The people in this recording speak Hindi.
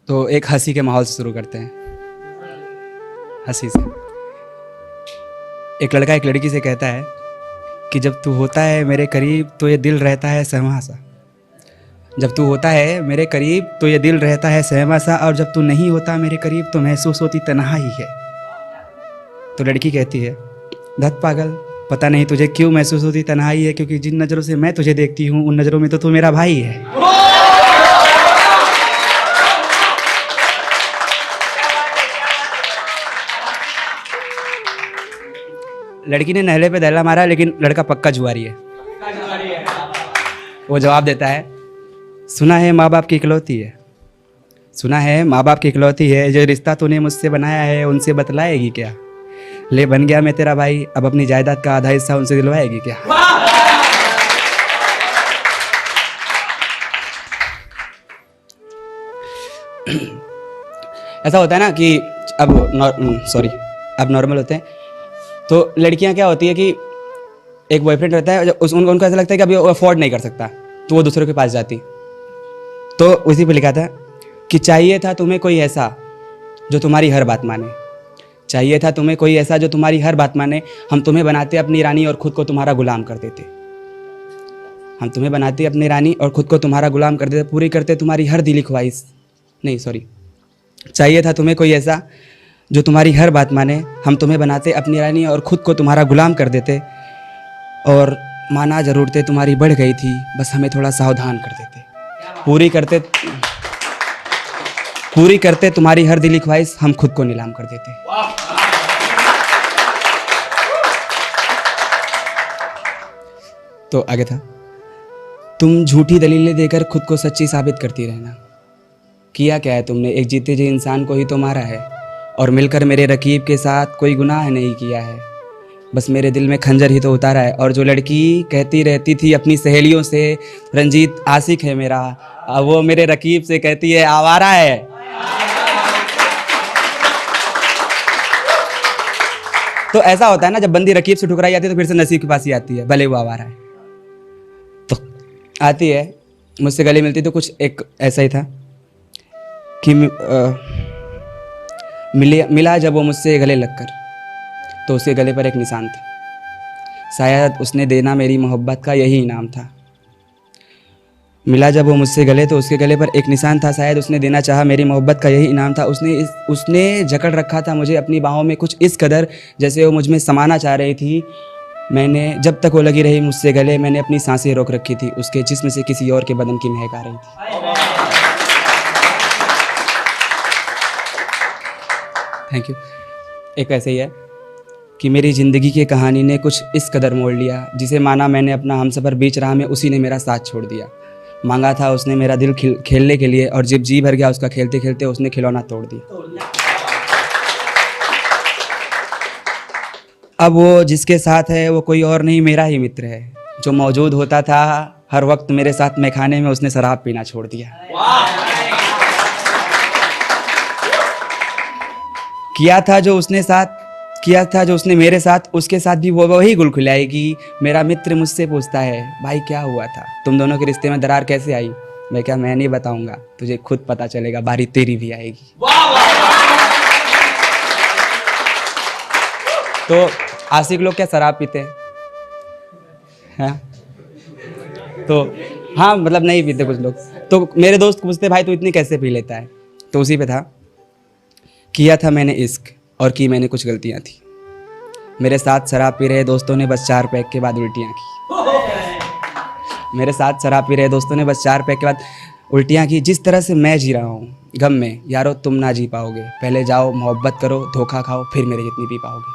तो एक हंसी के माहौल से शुरू करते हैं। हंसी से एक लड़का एक लड़की से कहता है कि जब तू होता है मेरे करीब तो ये दिल रहता है सहमा सा। जब तू होता है मेरे करीब तो ये दिल रहता है सहमा सा, और जब तू नहीं होता मेरे करीब तो महसूस होती तन्हाई है। तो लड़की कहती है, धत पागल, पता नहीं तुझे क्यों महसूस होती तन्हाई है, क्योंकि जिन नज़रों से मैं तुझे देखती हूँ उन नज़रों में तो तू मेरा भाई है। लड़की ने नहले पे दहला मारा, लेकिन लड़का पक्का जुआरी है। वो जवाब देता है, सुना है माँ बाप की इकलौती है, सुना है माँ बाप की इकलौती है, जो रिश्ता तूने मुझसे बनाया है उनसे बतलाएगी क्या? ले बन गया मैं तेरा भाई, अब अपनी जायदाद का आधा हिस्सा उनसे दिलवाएगी क्या? ऐसा होता है ना कि अब नॉर्मल होते हैं तो लड़कियां क्या होती है कि एक बॉयफ्रेंड रहता है, उनको ऐसा लगता है कि अभी वो अफोर्ड नहीं कर सकता, तो वो दूसरों के पास जाती। तो उसी पे लिखा था कि चाहिए था तुम्हें कोई ऐसा जो तुम्हारी हर बात माने, चाहिए था तुम्हें कोई ऐसा जो तुम्हारी हर बात माने, हम तुम्हें बनाते अपनी रानी और खुद को तुम्हारा गुलाम कर देते। हम तुम्हें बनाते अपनी रानी और खुद को तुम्हारा गुलाम कर देते, पूरी करते तुम्हारी हर दिली ख्वाहिश। नहीं सॉरी, चाहिए था तुम्हें कोई ऐसा जो तुम्हारी हर बात माने, हम तुम्हें बनाते अपनी रानी और खुद को तुम्हारा गुलाम कर देते, और माना ज़रूरतें तुम्हारी बढ़ गई थी, बस हमें थोड़ा सावधान कर देते, पूरी करते तुम्हारी हर दिली ख्वाहिश, हम खुद को नीलाम कर देते। तो आगे था, तुम झूठी दलीलें देकर खुद को सच्ची साबित करती रहना। किया क्या है तुमने, एक जीते जी इंसान को ही तो मारा है, और मिलकर मेरे रकीब के साथ कोई गुनाह नहीं किया है, बस मेरे दिल में खंजर ही तो उतारा है। और जो लड़की कहती रहती थी अपनी सहेलियों से रंजीत आशिक है मेरा, अब वो मेरे रकीब से कहती है आवारा है। तो ऐसा होता है ना, जब बंदी रकीब से ठुकराई जाती है तो फिर से नसीब के पास ही आती है, भले वो आवारा है। तो आती है, मुझसे गले मिलती, तो कुछ एक ऐसा ही था कि मिला जब वो मुझसे गले लगकर, तो उसके गले पर एक निशान था, शायद उसने देना मेरी मोहब्बत का यही इनाम था। मिला जब वो मुझसे गले तो उसके गले पर एक निशान था, शायद उसने देना चाहा मेरी मोहब्बत का यही इनाम था। उसने जकड़ रखा था मुझे अपनी बाहों में कुछ इस कदर, जैसे वो मुझ में समाना चाह रही थी। मैंने जब तक वो लगी रही मुझसे गले, मैंने अपनी सांसें रोक रखी थी, उसके जिस्म से किसी और के बदन की महक आ रही थी। Thank you. एक ऐसे ही है कि मेरी ज़िंदगी की कहानी ने कुछ इस कदर मोड़ लिया, जिसे माना मैंने अपना हमसफ़र बीच राह में, उसी ने मेरा साथ छोड़ दिया। मांगा था उसने मेरा दिल खेलने के लिए, और जब जी भर गया उसका खेलते खेलते उसने खिलौना तोड़ दिया। अब वो जिसके साथ है वो कोई और नहीं, मेरा ही मित्र है, जो मौजूद होता था हर वक्त मेरे साथ मैखाने में, उसने शराब पीना छोड़ दिया। किया था जो उसने मेरे साथ, उसके साथ भी वो वही गुल खिलाएगी। मेरा मित्र मुझसे पूछता है, भाई क्या हुआ था, तुम दोनों के रिश्ते में दरार कैसे आई? मैं क्या, मैं नहीं बताऊंगा, तुझे खुद पता चलेगा, बारी तेरी भी आएगी। तो आशिक लोग क्या शराब पीते हैं? तो हाँ, मतलब नहीं पीते कुछ लोग। तो मेरे दोस्त पूछते, भाई तू इतनी कैसे पी लेता है? तो उसी पे था, किया था मैंने इश्क और की मैंने कुछ गलतियां थी। मेरे साथ शराब पी रहे दोस्तों ने बस 4 पैक के बाद उल्टियां की। मेरे साथ शराब पी रहे दोस्तों ने बस 4 पैक के बाद उल्टियां की। जिस तरह से मैं जी रहा हूँ गम में, यारो तुम ना जी पाओगे। पहले जाओ मोहब्बत करो, धोखा खाओ, फिर मेरे जितनी पी पाओगे।